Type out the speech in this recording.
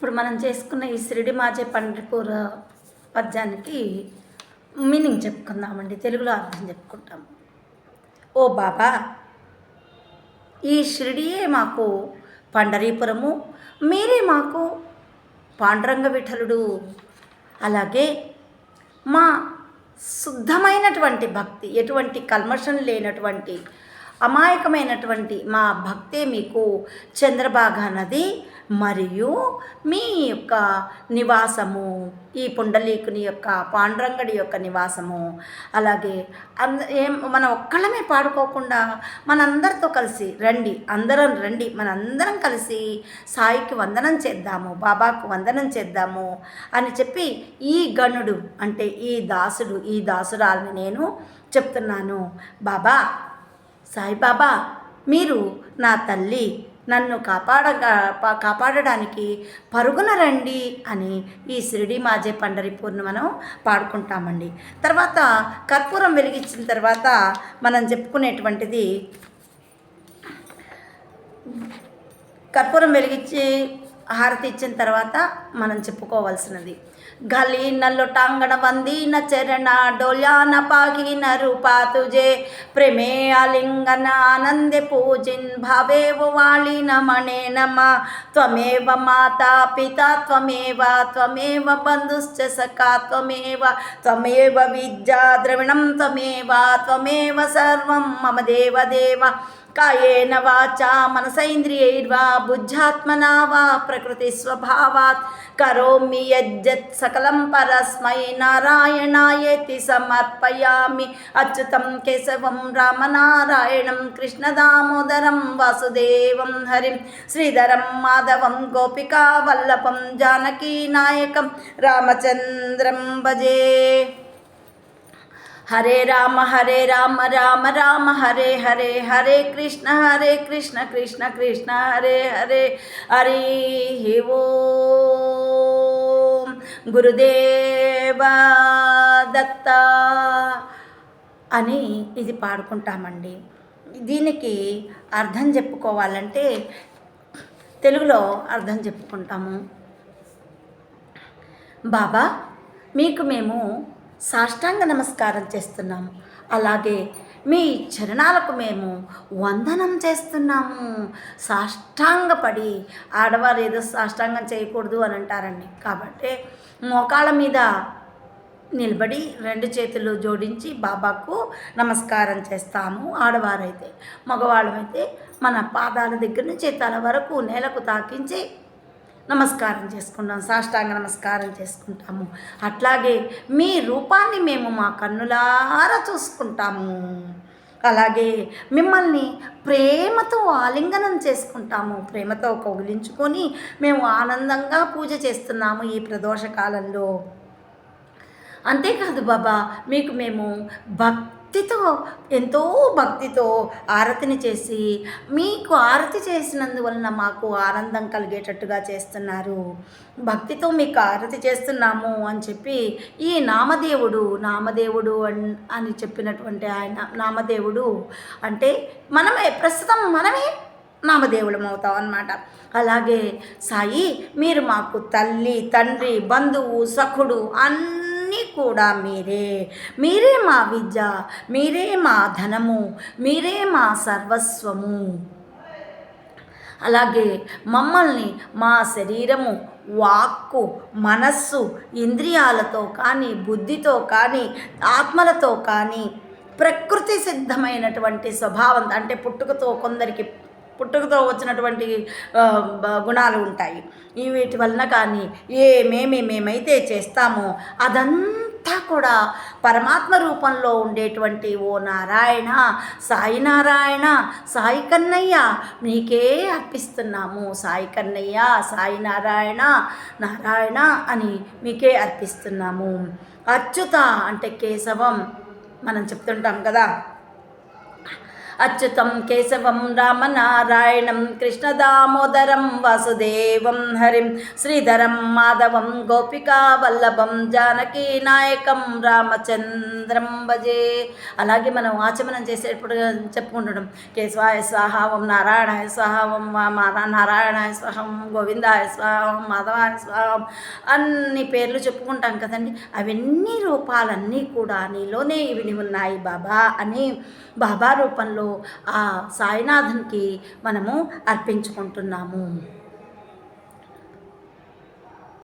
ఇప్పుడు మనం చేసుకున్న ఈ షిరిడి మాజే పండ్రిపూర పద్యానికి మీనింగ్ చెప్పుకుందామండి. తెలుగులో అర్థం చెప్పుకుంటాము. ఓ బాబా, ఈ షిరిడియే మాకు పండరీపురము, మీరే మాకు పాండురంగ విఠలుడు. అలాగే మా శుద్ధమైనటువంటి భక్తి, ఎటువంటి కల్మషం లేనటువంటి అమాయకమైనటువంటి మా భక్తే మీకు చంద్రభాగా నది మరియు మీ యొక్క నివాసము, ఈ పుండలీకుని యొక్క పాండురంగడి యొక్క నివాసము. అలాగే మనం ఒక్కళ్ళమే పాడుకోకుండా మనందరితో కలిసి రండి, అందరం రండి, మనందరం కలిసి సాయికి వందనం చేద్దాము, బాబాకు వందనం చేద్దాము అని చెప్పి ఈ గణుడు అంటే ఈ దాసుడు, ఈ దాసురాలని నేను చెప్తున్నాను. బాబా, సాయిబాబా, మీరు నా తల్లి, నన్ను కాపాడడానికి పరుగున రండి అని ఈ షిరిడి మాజే పండరిపూర్ని మనం పాడుకుంటామండి. తర్వాత కర్పూరం వెలిగించిన తర్వాత మనం చెప్పుకునేటువంటిది, కర్పూరం వెలిగించి హారతి ఇచ్చిన తర్వాత మనం చెప్పుకోవాల్సినది, గలి నల్లు టాంగణ వందీన చరణ డోల్యాన పాగిన రూపా తుజే ప్రేమే ఆలింగన ఆనందే పూజిన్ భావేవ వాళిన మణే నమ త్వమేవ మాతా పితా త్వమేవ బంధుశ్చ సఖా త్వమేవ విద్యా ద్రవిణం త్వమేవ సర్వం మమ దేవ కాయేన వాచా మనసైంద్రియైర్వా బుద్ధ్యాత్మనా వా ప్రకృతి స్వభావాత్ కరోమి యజ్జత్ సకలం పరస్మై నారాయణాయేతి సమర్పయామి. అచ్యుతం కేశవం రామనారాయణం కృష్ణ దామోదరం వాసుదేవం హరిం శ్రీధరం మాధవం గోపికా వల్లభం జానకీ నాయకం రామచంద్రం భజే. హరే రామ రామ రామ హరే హరే, హరే కృష్ణ కృష్ణ కృష్ణ హరే హరే. హరి ఓం. గురుదేవ దత్త అని ఇది పాడుకుంటామండి. దీనికి అర్థం చెప్పుకోవాలంటే తెలుగులో అర్థం చెప్పుకుంటాము. బాబా, మీకు మేము సాష్టాంగ నమస్కారం చేస్తున్నాము, అలాగే మీ చరణాలకు మేము వందనం చేస్తున్నాము. సాష్టాంగపడి, ఆడవారు ఏదో సాష్టాంగం చేయకూడదు అని అంటారండి, కాబట్టి మోకాళ్ళ మీద నిలబడి 2 చేతులు జోడించి బాబాకు నమస్కారం చేస్తాము. ఆడవారైతే, మగవాళ్ళమైతే మన పాదాల దగ్గర నుంచి తల వరకు నేలకు తాకించి నమస్కారం చేసుకుంటాం, సాష్టాంగ నమస్కారం చేసుకుంటాము. అట్లాగే మీ రూపాన్ని మేము మా కన్నులారా చూసుకుంటాము. అలాగే మిమ్మల్ని ప్రేమతో ఆలింగనం చేసుకుంటాము, ప్రేమతో కౌగిలించుకొని మేము ఆనందంగా పూజ చేస్తున్నాము ఈ ప్రదోష కాలంలో. అంతేకాదు బాబా, మీకు మేము ఎంతో భక్తితో ఆరతిని చేసి, మీకు ఆరతి చేసినందువలన మాకు ఆనందం కలిగేటట్టుగా చేస్తున్నారు. భక్తితో మీకు ఆరతి చేస్తున్నాము అని చెప్పి ఈ నామదేవుడు అని చెప్పినటువంటి ఆయన నామదేవుడు అంటే ప్రస్తుతం మనమే నామదేవులం అవుతాం అన్నమాట. అలాగే సాయి, మీరు మాకు తల్లి, తండ్రి, బంధువు, సఖుడు అన్నీ కూడా మీరే మా విద్య, మీరే మా ధనము, మీరే మా సర్వస్వము. అలాగే మమ్మల్ని మా శరీరము, వాక్కు, మనస్సు, ఇంద్రియాలతో కానీ, బుద్ధితో కానీ, ఆత్మలతో కానీ ప్రకృతి సిద్ధమైనటువంటి స్వభావం అంటే పుట్టుకతో వచ్చినటువంటి గుణాలు ఉంటాయి. వీటి వలన కానీ మేమైతే చేస్తామో అదంతా కూడా పరమాత్మ రూపంలో ఉండేటువంటి ఓ నారాయణ, సాయి నారాయణ, సాయి కన్నయ్య నీకే అర్పిస్తున్నాము. సాయి కన్నయ్య, సాయి నారాయణ అని మీకే అర్పిస్తున్నాము. అచ్యుత అంటే కేశవం మనం చెప్తుంటాం కదా, అచ్యుతం కేశవం రామనారాయణం కృష్ణదామోదరం వాసుదేవం హరిం శ్రీధరం మాధవం గోపికా వల్లభం జానకీ నాయకం రామచంద్రం భజే. అలాగే మనం ఆచమనం చేసేటప్పుడు చెప్పుకుంటున్నాం కేశవాయ స్వాహ, ఓం నారాయణాయ స్వాహ, ఓం నారాయణాయ స్వాహ, ఓం గోవిందాయ స్వాహ, ఓం మాధవాయ స్వాహ, అన్ని పేర్లు చెప్పుకుంటాం కదండి. అవన్నీ రూపాలన్నీ కూడా నీలోనే ఇవి ఉన్నాయి బాబా అని బాబా రూపంలో ఆ సాయినాథునికి మనము అర్పించుకుంటున్నాము.